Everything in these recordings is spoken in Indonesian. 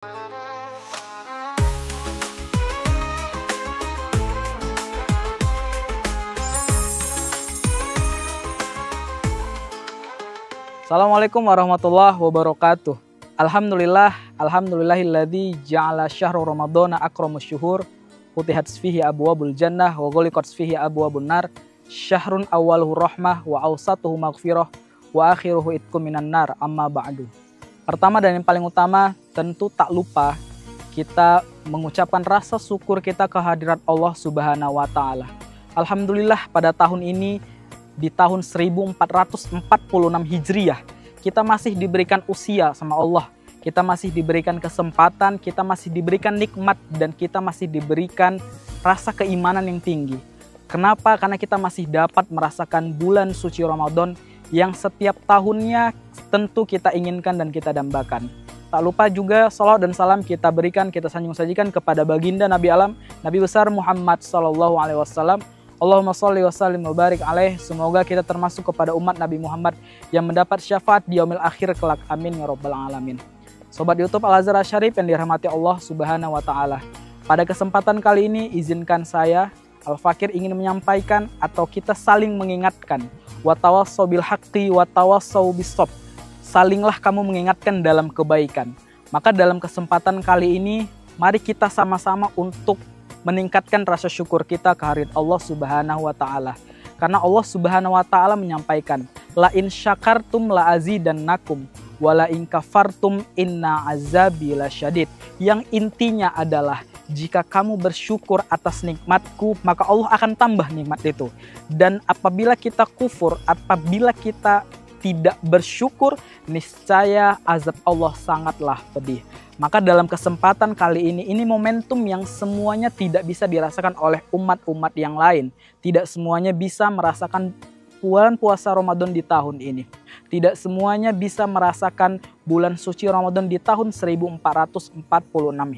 Assalamualaikum warahmatullahi wabarakatuh. Alhamdulillahilladzi ja'ala syahra ramadhana akramus syuhur, futihat fihi abwabul jannah wa ghuliqat fihi abwabun nar, syahrun awwaluhu rahmah wa awsatuhu maghfirah wa akhiruhu itqum minan nar, amma ba'du. Pertama dan yang paling utama, tentu tak lupa kita mengucapkan rasa syukur kita kehadirat Allah Subhanahu wa taala. Alhamdulillah pada tahun ini, di tahun 1446 Hijriah, kita masih diberikan usia sama Allah. Kita masih diberikan kesempatan, kita masih diberikan nikmat, dan kita masih diberikan rasa keimanan yang tinggi. Kenapa? Karena kita masih dapat merasakan bulan suci Ramadan yang setiap tahunnya tentu kita inginkan dan kita dambakan. Tak lupa juga salawat dan salam kita berikan, kita sanjung-sajikan kepada baginda Nabi Alam, Nabi besar Muhammad SAW. Allahumma sholli wa sallim wa barik alaih. Semoga kita termasuk kepada umat Nabi Muhammad yang mendapat syafaat di yaumil akhir kelak. Amin ya rabbal alamin. Sobat YouTube Al-Azhar Syarif yang dirahmati Allah Subhanahu wa taala. Pada kesempatan kali ini izinkan saya Al-Fakir ingin menyampaikan atau kita saling mengingatkan, wa tawassau bil haqqi wa tawassau bis sabr. Salinglah kamu mengingatkan dalam kebaikan. Maka dalam kesempatan kali ini mari kita sama-sama untuk meningkatkan rasa syukur kita kehadirat Allah Subhanahu wa taala. Karena Allah Subhanahu wa taala menyampaikan, la in syakartum la azidannakum wa la in kafartum inna azabi lasyadid. Yang intinya adalah jika kamu bersyukur atas nikmatku, maka Allah akan tambah nikmat itu. Dan apabila kita kufur, apabila kita tidak bersyukur, niscaya azab Allah sangatlah pedih. Maka dalam kesempatan kali ini momentum yang semuanya tidak bisa dirasakan oleh umat-umat yang lain. Tidak semuanya bisa merasakan bulan puasa Ramadan di tahun ini. Tidak semuanya bisa merasakan bulan suci Ramadan di tahun 1446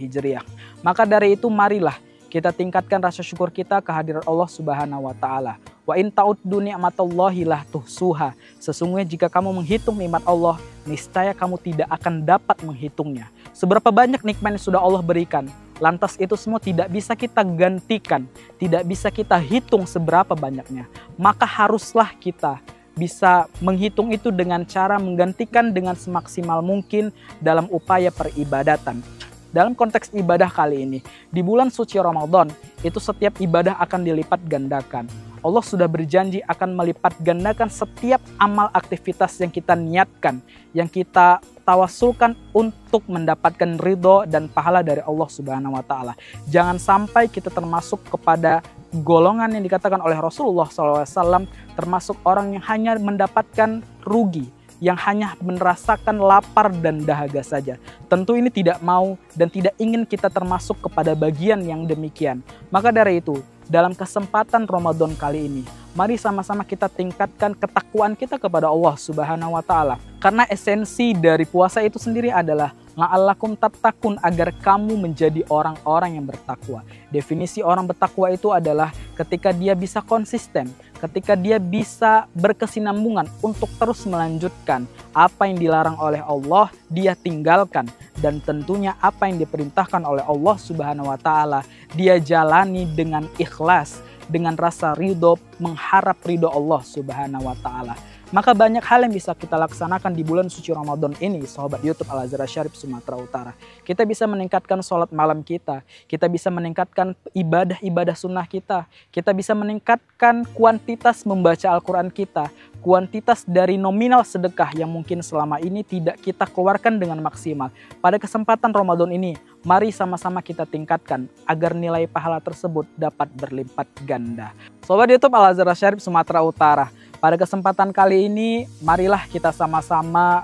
Hijriah. Maka dari itu marilah kita tingkatkan rasa syukur kita kehadirat Allah Subhanahu wa taala. Wa in ta'uddu ni'matallahi la tuhsuha. Sesungguhnya jika kamu menghitung nikmat Allah, niscaya kamu tidak akan dapat menghitungnya. Seberapa banyak nikmat yang sudah Allah berikan, lantas itu semua tidak bisa kita gantikan, tidak bisa kita hitung seberapa banyaknya. Maka haruslah kita bisa menghitung itu dengan cara menggantikan dengan semaksimal mungkin dalam upaya peribadatan. Dalam konteks ibadah kali ini, di bulan suci Ramadan, itu setiap ibadah akan dilipat gandakan. Allah sudah berjanji akan melipat gandakan setiap amal aktivitas yang kita niatkan, yang kita tawasulkan untuk mendapatkan ridho dan pahala dari Allah Subhanahu wa taala. Jangan sampai kita termasuk kepada golongan yang dikatakan oleh Rasulullah SAW, termasuk orang yang hanya mendapatkan rugi, yang hanya merasakan lapar dan dahaga saja. Tentu ini tidak mau dan tidak ingin kita termasuk kepada bagian yang demikian. Maka dari itu, dalam kesempatan Ramadan kali ini, mari sama-sama kita tingkatkan ketakwaan kita kepada Allah Subhanahu wa taala. Karena esensi dari puasa itu sendiri adalah la'allakum tattaqun, agar kamu menjadi orang-orang yang bertakwa. Definisi orang bertakwa itu adalah ketika dia bisa konsisten, ketika dia bisa berkesinambungan untuk terus melanjutkan apa yang dilarang oleh Allah, dia tinggalkan. Dan tentunya apa yang diperintahkan oleh Allah Subhanahu wa taala, dia jalani dengan ikhlas, dengan rasa ridho, mengharap ridho Allah Subhanahu wa taala. Maka banyak hal yang bisa kita laksanakan di bulan suci Ramadan ini, sahabat YouTube Al-Azhar Syarif Sumatera Utara. Kita bisa meningkatkan sholat malam kita bisa meningkatkan ibadah-ibadah sunnah kita bisa meningkatkan kuantitas membaca Al-Quran kita, kuantitas dari nominal sedekah yang mungkin selama ini tidak kita keluarkan dengan maksimal. Pada kesempatan Ramadan ini, mari sama-sama kita tingkatkan agar nilai pahala tersebut dapat berlipat ganda. Sobat YouTube Al-Azhar Syarif Sumatera Utara, pada kesempatan kali ini, marilah kita sama-sama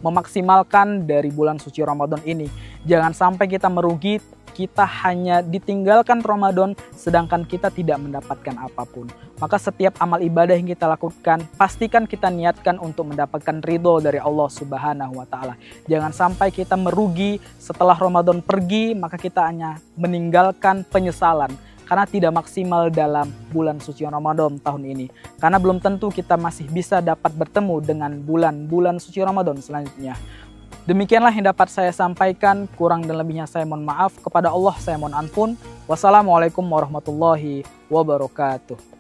memaksimalkan dari bulan suci Ramadan ini. Jangan sampai kita merugi, kita hanya ditinggalkan Ramadan sedangkan kita tidak mendapatkan apapun. Maka setiap amal ibadah yang kita lakukan, pastikan kita niatkan untuk mendapatkan ridho dari Allah Subhanahu wa taala. Jangan sampai kita merugi setelah Ramadan pergi, maka kita hanya meninggalkan penyesalan karena tidak maksimal dalam bulan suci Ramadan tahun ini. Karena belum tentu kita masih bisa dapat bertemu dengan bulan-bulan suci Ramadan selanjutnya. Demikianlah yang dapat saya sampaikan, kurang dan lebihnya saya mohon maaf. Kepada Allah saya mohon ampun. Wassalamualaikum warahmatullahi wabarakatuh.